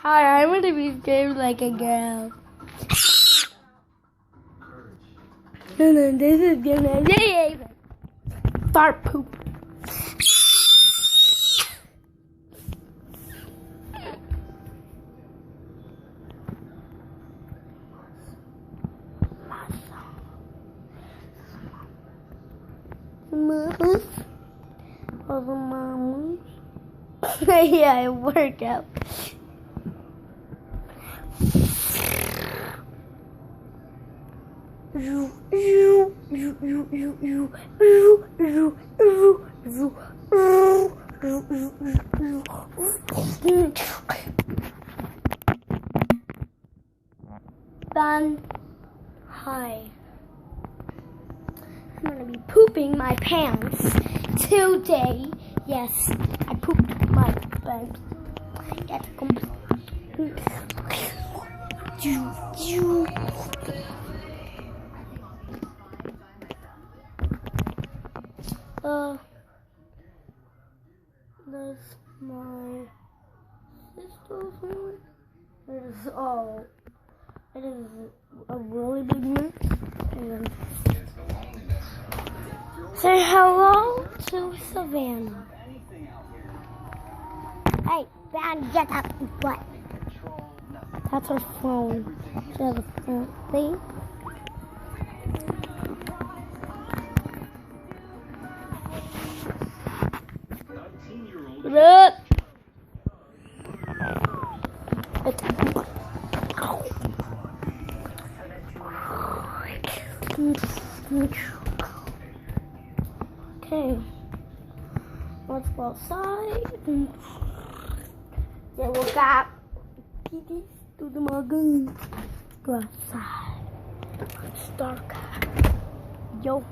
Hi, I'm gonna be scared like a girl. And then this is gonna be fart poop. Mamas. All the mamas. Yeah, it worked out. Done. Hi. I'm gonna be pooping my pants today. Yes, I pooped my pants. Yes, that's my sister's room. It is a really big mess. And say hello to Savannah. Hey, Savannah, get up and play. That's her phone. She has a phone. See? Look. Okay. Let's go outside. Yeah, we got kitties to the lagoon. Go outside. It's dark. Yo.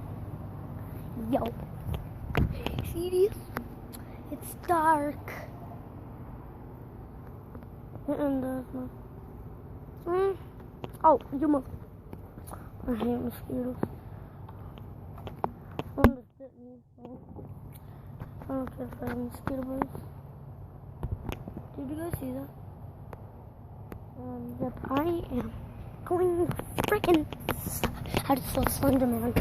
See this? It's dark. And oh, you must. I hate mosquitoes. One just bit me. I don't care if I have mosquito bites. Did you guys see that? Yep, I am going freaking. I just saw Slenderman.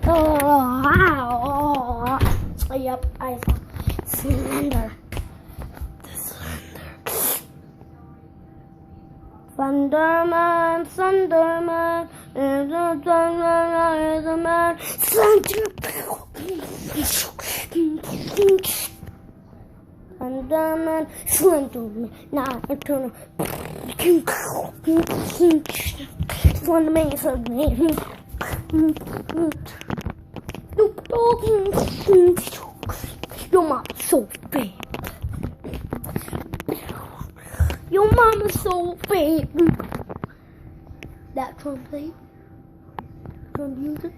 Oh, yep, I saw Slender. Thunderman, Thunderman, is a man. Thunderman, Slenderman, now I turn. Slenderman is a man. Your mom's so big. Your mama's so big. That trumpet. From music.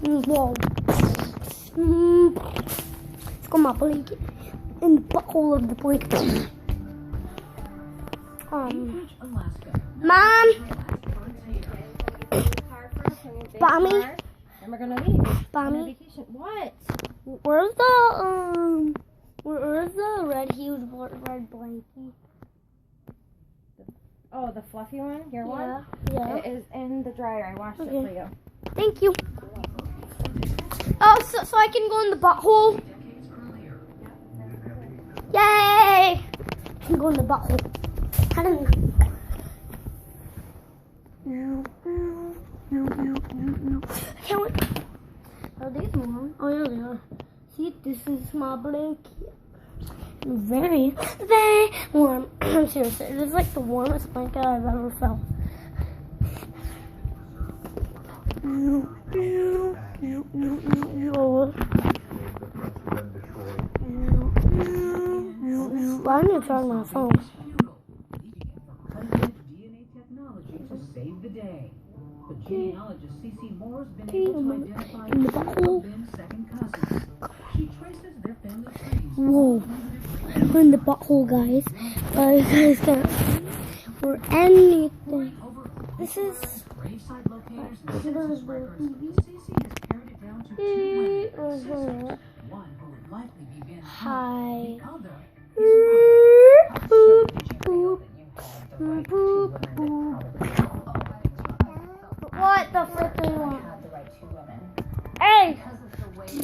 Whoa. Let's go my blanket. In the butthole of the blanket. Mom. Mommy. And we're gonna leave. Mommy. What? Where's the red huge red blankie? Oh, the fluffy one? Your one? Yeah. It is in the dryer. I washed it for you. Thank you. Oh, so I can go in the butthole? Yay! I can go in the butthole. I don't know. I can't wait. Are these warm? Oh, yeah, they are. See, this is my blanket. Very, very warm. I'm serious. It is like the warmest blanket I've ever felt. I need to charge my phone. DNA technology to save the day. But genealogist C.C. Moore has been able to identify Ben's second cousins. She traces their family trees. Whoa. We're in the butthole, guys. You guys can't see or anything. This is. Graveside locators and census records. C.C. has carried it down to two women sisters. One who would likely be Ben's Hi. mother, the other his mother. For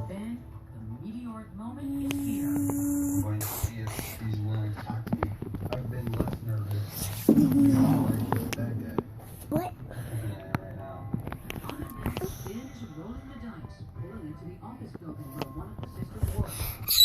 Ben, the meteoric moment is here. I'm going to see if he's willing to talk to me. I've been less nervous. Like that guy. What? Yeah, right now. On a net, Ben is rolling the dice, pulling into the office building where one of the sisters works.